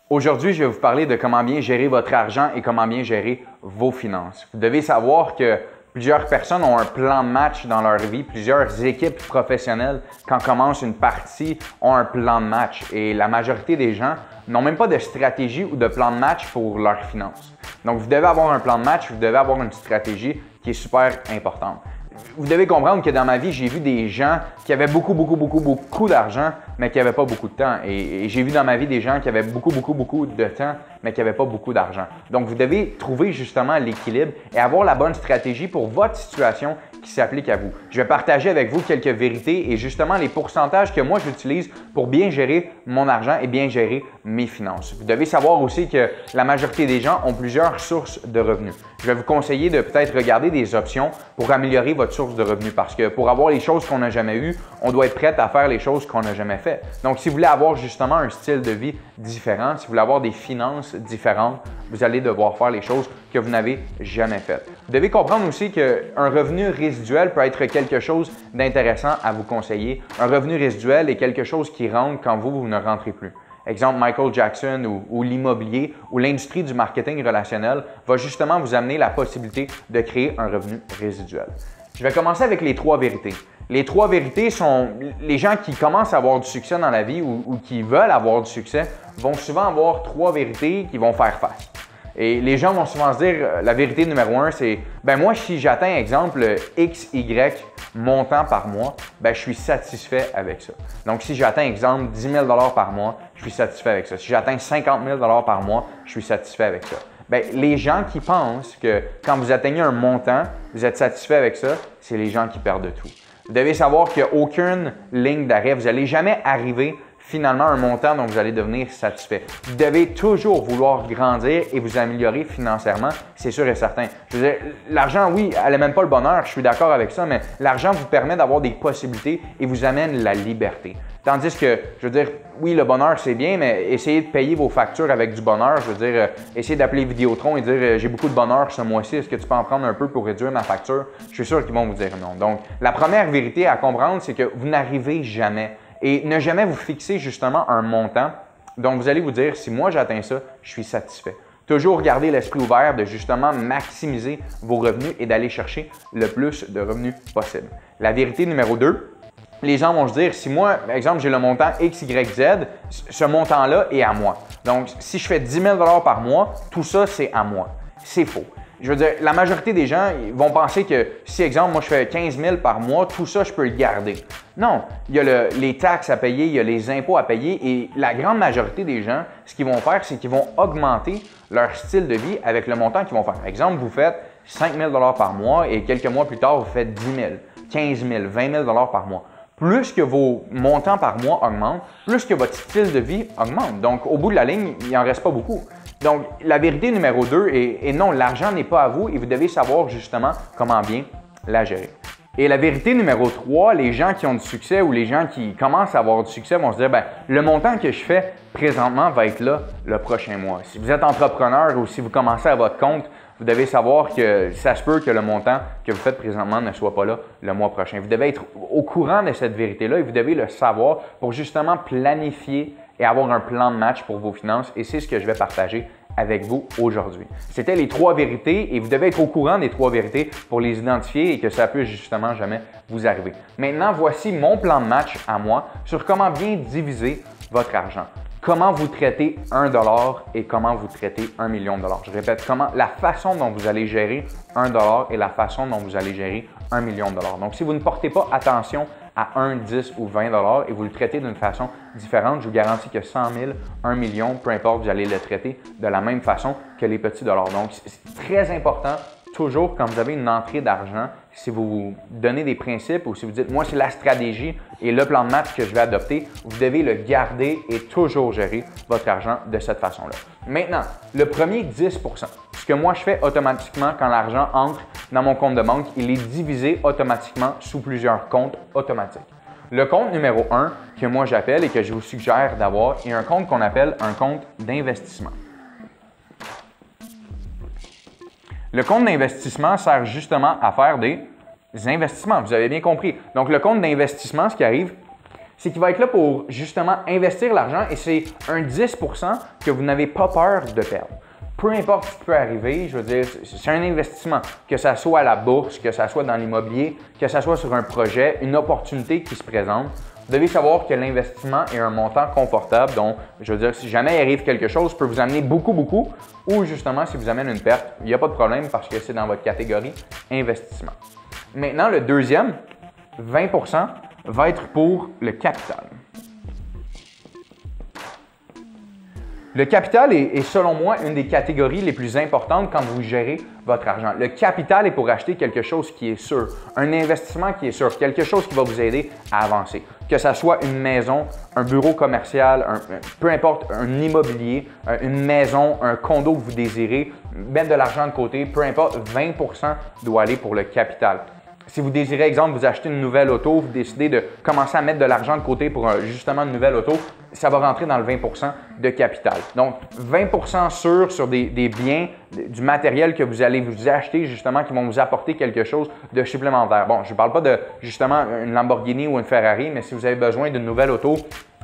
Aujourd'hui, je vais vous parler de comment bien gérer votre argent et comment bien gérer vos finances. Vous devez savoir que plusieurs personnes ont un plan de match dans leur vie. Plusieurs équipes professionnelles, quand commencent une partie, ont un plan de match. Et la majorité des gens n'ont même pas de stratégie ou de plan de match pour leurs finances. Donc, vous devez avoir un plan de match, vous devez avoir une stratégie qui est super importante. Vous devez comprendre que dans ma vie, j'ai vu des gens qui avaient beaucoup d'argent, mais qui n'avaient pas beaucoup de temps. Et j'ai vu dans ma vie des gens qui avaient beaucoup de temps, mais qui n'avaient pas beaucoup d'argent. Donc, vous devez trouver justement l'équilibre et avoir la bonne stratégie pour votre situation qui s'applique à vous. Je vais partager avec vous quelques vérités et justement les pourcentages que moi j'utilise pour bien gérer mon argent et bien gérer mes finances. Vous devez savoir aussi que la majorité des gens ont plusieurs sources de revenus. Je vais vous conseiller de peut-être regarder des options pour améliorer votre source de revenus parce que pour avoir les choses qu'on n'a jamais eues, on doit être prêt à faire les choses qu'on n'a jamais faites. Donc, si vous voulez avoir justement un style de vie différent, si vous voulez avoir des finances différentes, vous allez devoir faire les choses que vous n'avez jamais faites. Vous devez comprendre aussi qu'un revenu résiduel peut être quelque chose d'intéressant à vous conseiller. Un revenu résiduel est quelque chose qui rentre quand vous ne rentrez plus. Exemple, Michael Jackson ou l'immobilier ou l'industrie du marketing relationnel va justement vous amener la possibilité de créer un revenu résiduel. Je vais commencer avec les trois vérités. Les trois vérités sont les gens qui commencent à avoir du succès dans la vie ou qui veulent avoir du succès vont souvent avoir trois vérités qui vont faire face. Et les gens vont souvent se dire, la vérité numéro un, c'est ben moi, si j'atteins, exemple, X, Y montant par mois, ben je suis satisfait avec ça. Donc, si j'atteins, exemple, 10 000 par mois, je suis satisfait avec ça. Si j'atteins 50 000 par mois, je suis satisfait avec ça. Bien, les gens qui pensent que quand vous atteignez un montant, vous êtes satisfait avec ça, c'est les gens qui perdent tout. Vous devez savoir qu'il n'y a aucune ligne d'arrêt. Vous n'allez jamais arriver finalement à un montant dont vous allez devenir satisfait. Vous devez toujours vouloir grandir et vous améliorer financièrement, c'est sûr et certain. Je veux dire, l'argent, oui, elle n'est même pas le bonheur, je suis d'accord avec ça, mais l'argent vous permet d'avoir des possibilités et vous amène la liberté. Tandis que, je veux dire, oui, le bonheur, c'est bien, mais essayez de payer vos factures avec du bonheur. Je veux dire, essayez d'appeler Vidéotron et dire j'ai beaucoup de bonheur ce mois-ci, est-ce que tu peux en prendre un peu pour réduire ma facture? Je suis sûr qu'ils vont vous dire non. Donc, la première vérité à comprendre, c'est que vous n'arrivez jamais. Et ne jamais vous fixer justement un montant. Donc, vous allez vous dire, si moi j'atteins ça, je suis satisfait. Toujours garder l'esprit ouvert de justement maximiser vos revenus et d'aller chercher le plus de revenus possible. La vérité numéro 2, les gens vont se dire, si moi, par exemple, j'ai le montant X, Y, Z, ce montant-là est à moi. Donc, si je fais 10 000 par mois, tout ça, c'est à moi. C'est faux. Je veux dire, la majorité des gens ils vont penser que si, exemple, moi je fais 15 000 par mois, tout ça, je peux le garder. Non, il y a les taxes à payer, il y a les impôts à payer et la grande majorité des gens, ce qu'ils vont faire, c'est qu'ils vont augmenter leur style de vie avec le montant qu'ils vont faire. Par exemple, vous faites 5 000 par mois et quelques mois plus tard, vous faites 10 000, 15 000, 20 000 par mois. Plus que vos montants par mois augmentent, plus que votre style de vie augmente. Donc, au bout de la ligne, il n'en reste pas beaucoup. Donc, la vérité numéro 2 est non, l'argent n'est pas à vous et vous devez savoir justement comment bien la gérer. Et la vérité numéro 3, les gens qui ont du succès ou les gens qui commencent à avoir du succès vont se dire, bien, le montant que je fais présentement va être là le prochain mois. Si vous êtes entrepreneur ou si vous commencez à votre compte, vous devez savoir que ça se peut que le montant que vous faites présentement ne soit pas là le mois prochain. Vous devez être au courant de cette vérité-là et vous devez le savoir pour justement planifier et avoir un plan de match pour vos finances. Et c'est ce que je vais partager avec vous aujourd'hui. C'était les trois vérités et vous devez être au courant des trois vérités pour les identifier et que ça peut justement jamais vous arriver. Maintenant, voici mon plan de match à moi sur comment bien diviser votre argent. Comment vous traitez $1 et comment vous traitez $1 million. Je répète, la façon dont vous allez gérer $1 et la façon dont vous allez gérer $1 million. Donc, si vous ne portez pas attention à 1, 10 ou 20 et vous le traitez d'une façon différente, je vous garantis que 100 000, 1 million, peu importe, vous allez le traiter de la même façon que les petits dollars. Donc, c'est très important, toujours quand vous avez une entrée d'argent, si vous vous donnez des principes ou si vous dites, moi, c'est la stratégie et le plan de match que je vais adopter, vous devez le garder et toujours gérer votre argent de cette façon-là. Maintenant, le premier 10 ce que moi je fais automatiquement quand l'argent entre dans mon compte de banque, il est divisé automatiquement sous plusieurs comptes automatiques. Le compte numéro 1 que moi j'appelle et que je vous suggère d'avoir est un compte qu'on appelle un compte d'investissement. Le compte d'investissement sert justement à faire des investissements, vous avez bien compris. Donc le compte d'investissement, ce qui arrive, C'est qu'il va être là pour justement investir l'argent et c'est un 10 que vous n'avez pas peur de perdre. Peu importe ce qui peut arriver, je veux dire, c'est un investissement, que ce soit à la bourse, que ce soit dans l'immobilier, que ce soit sur un projet, une opportunité qui se présente. Vous devez savoir que l'investissement est un montant confortable, donc je veux dire, si jamais il arrive quelque chose, peut vous amener beaucoup, ou justement, si vous amène une perte, il n'y a pas de problème parce que c'est dans votre catégorie investissement. Maintenant, le deuxième, 20 va être pour le capital. Le capital est selon moi une des catégories les plus importantes quand vous gérez votre argent. Le capital est pour acheter quelque chose qui est sûr, un investissement qui est sûr, quelque chose qui va vous aider à avancer. Que ce soit une maison, un bureau commercial, peu importe, un immobilier, une maison, un condo que vous désirez, mettre de l'argent de côté, peu importe, 20 doit aller pour le capital. Si vous désirez, exemple, vous achetez une nouvelle auto, vous décidez de commencer à mettre de l'argent de côté pour justement une nouvelle auto, ça va rentrer dans le 20 de capital. Donc, 20 sûr sur des biens, du matériel que vous allez vous acheter justement qui vont vous apporter quelque chose de supplémentaire. Bon, je ne parle pas de justement une Lamborghini ou une Ferrari, mais si vous avez besoin d'une nouvelle auto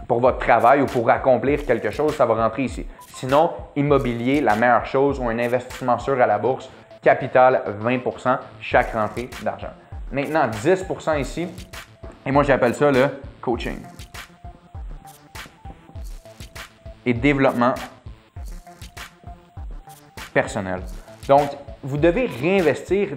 pour votre travail ou pour accomplir quelque chose, ça va rentrer ici. Sinon, immobilier, la meilleure chose ou un investissement sûr à la bourse, capital 20 chaque rentrée d'argent. Maintenant, 10 ici, et moi j'appelle ça le coaching et développement personnel. Donc, vous devez réinvestir.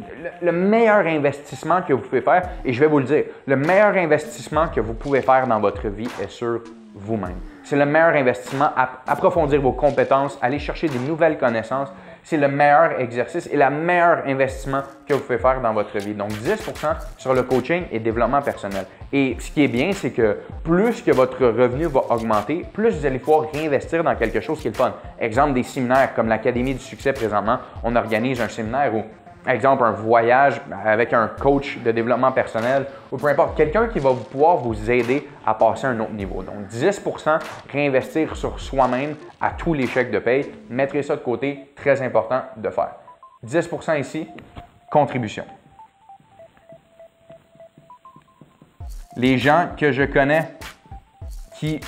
Le meilleur investissement que vous pouvez faire, et je vais vous le dire, le meilleur investissement que vous pouvez faire dans votre vie est sur vous-même. C'est le meilleur investissement, approfondir vos compétences, aller chercher des nouvelles connaissances. C'est le meilleur exercice et le meilleur investissement que vous pouvez faire dans votre vie. Donc, 10 sur le coaching et développement personnel. Et ce qui est bien, c'est que plus que votre revenu va augmenter, plus vous allez pouvoir réinvestir dans quelque chose qui est le fun. Exemple, des séminaires comme l'Académie du succès présentement. On organise un séminaire où, exemple, un voyage avec un coach de développement personnel ou peu importe, quelqu'un qui va pouvoir vous aider à passer à un autre niveau. Donc, 10 réinvestir sur soi-même à tous les chèques de paye. Mettrez ça de côté, très important de faire. 10 ici, contribution. Les gens que je connais qui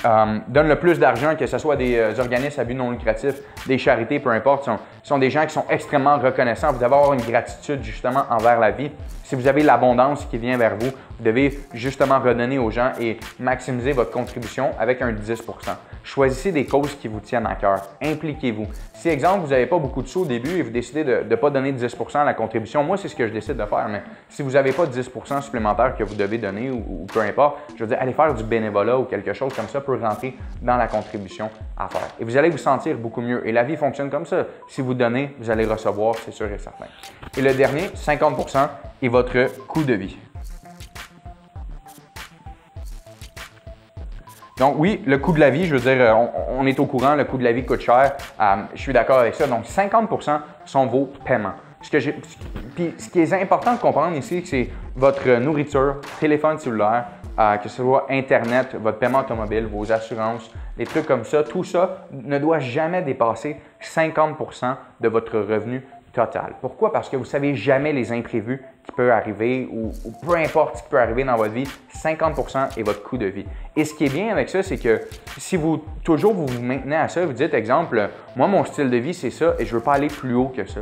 donnent le plus d'argent, que ce soit des organismes à but non lucratif, des charités, peu importe, sont des gens qui sont extrêmement reconnaissants. Vous devez avoir une gratitude justement envers la vie. Si vous avez l'abondance qui vient vers vous, vous devez justement redonner aux gens et maximiser votre contribution avec un 10 Choisissez des causes qui vous tiennent à cœur. Impliquez-vous. Si, exemple, vous n'avez pas beaucoup de sous au début et vous décidez de ne pas donner 10 à la contribution, moi, c'est ce que je décide de faire. Mais si vous n'avez pas 10 supplémentaire que vous devez donner ou peu importe, je veux dire, allez faire du bénévolat ou quelque chose comme ça peut rentrer dans la contribution à faire. Et vous allez vous sentir beaucoup mieux. Et la vie fonctionne comme ça. Si vous donnez, vous allez recevoir, c'est sûr et certain. Et le dernier, 50 est votre coût de vie. Donc oui, le coût de la vie, je veux dire, on est au courant, le coût de la vie coûte cher. Je suis d'accord avec ça. Donc 50 sont vos paiements. Puis ce qui est important de comprendre ici, c'est votre nourriture, téléphone cellulaire, que ce soit Internet, votre paiement automobile, vos assurances, des trucs comme ça. Tout ça ne doit jamais dépasser 50 de votre revenu total. Pourquoi? Parce que vous ne savez jamais les imprévus qui peuvent arriver ou peu importe ce qui peut arriver dans votre vie, 50 est votre coût de vie. Et ce qui est bien avec ça, c'est que si vous vous maintenez à ça, vous dites, exemple, moi, mon style de vie, c'est ça et je ne veux pas aller plus haut que ça.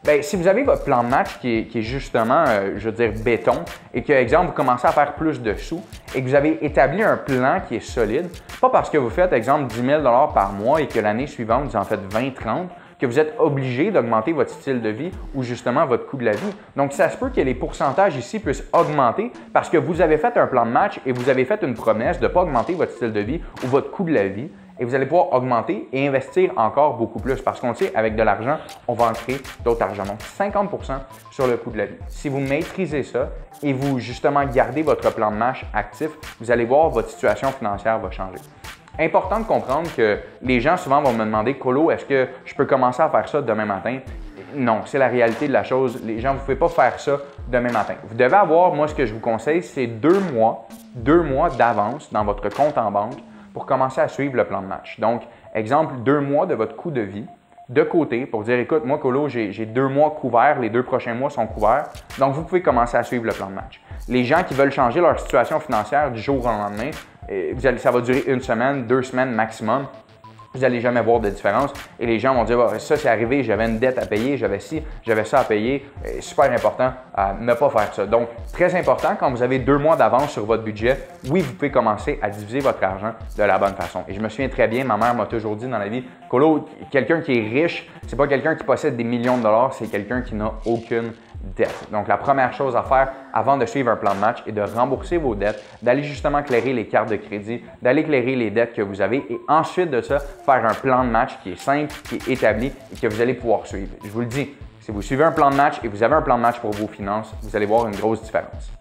Bien, si vous avez votre plan de match qui est justement, je veux dire, béton et que, exemple, vous commencez à faire plus de sous et que vous avez établi un plan qui est solide, pas parce que vous faites, exemple, 10 000 $ par mois et que l'année suivante, vous en faites 20, 30, que vous êtes obligé d'augmenter votre style de vie ou justement votre coût de la vie. Donc, ça se peut que les pourcentages ici puissent augmenter parce que vous avez fait un plan de match et vous avez fait une promesse de ne pas augmenter votre style de vie ou votre coût de la vie et vous allez pouvoir augmenter et investir encore beaucoup plus parce qu'on sait, avec de l'argent, on va en créer d'autres argent. Donc, 50 sur le coût de la vie. Si vous maîtrisez ça et vous, justement, gardez votre plan de match actif, vous allez voir votre situation financière va changer. Important de comprendre que les gens souvent vont me demander « Colo, est-ce que je peux commencer à faire ça demain matin? » Non, c'est la réalité de la chose. Les gens, vous ne pouvez pas faire ça demain matin. Vous devez avoir, moi, ce que je vous conseille, c'est 2 mois d'avance dans votre compte en banque pour commencer à suivre le plan de match. Donc, exemple, 2 mois de votre coût de vie de côté pour dire « Écoute, moi, Colo, j'ai 2 mois couverts, les 2 prochains mois sont couverts. » Donc, vous pouvez commencer à suivre le plan de match. Les gens qui veulent changer leur situation financière du jour au lendemain, ça va durer 1 semaine, 2 semaines maximum. Vous n'allez jamais voir de différence et les gens vont dire oh, ça c'est arrivé, j'avais une dette à payer, j'avais ci, j'avais ça à payer. Super important à ne pas faire ça. Donc, très important, quand vous avez 2 mois d'avance sur votre budget, oui, vous pouvez commencer à diviser votre argent de la bonne façon. Et je me souviens très bien, ma mère m'a toujours dit dans la vie, Colo, quelqu'un qui est riche, c'est pas quelqu'un qui possède des millions de dollars, c'est quelqu'un qui n'a aucune dette. Donc, la première chose à faire avant de suivre un plan de match est de rembourser vos dettes, d'aller justement clairer les cartes de crédit, d'aller clairer les dettes que vous avez et ensuite de ça, faire un plan de match qui est simple, qui est établi et que vous allez pouvoir suivre. Je vous le dis, si vous suivez un plan de match et vous avez un plan de match pour vos finances, vous allez voir une grosse différence.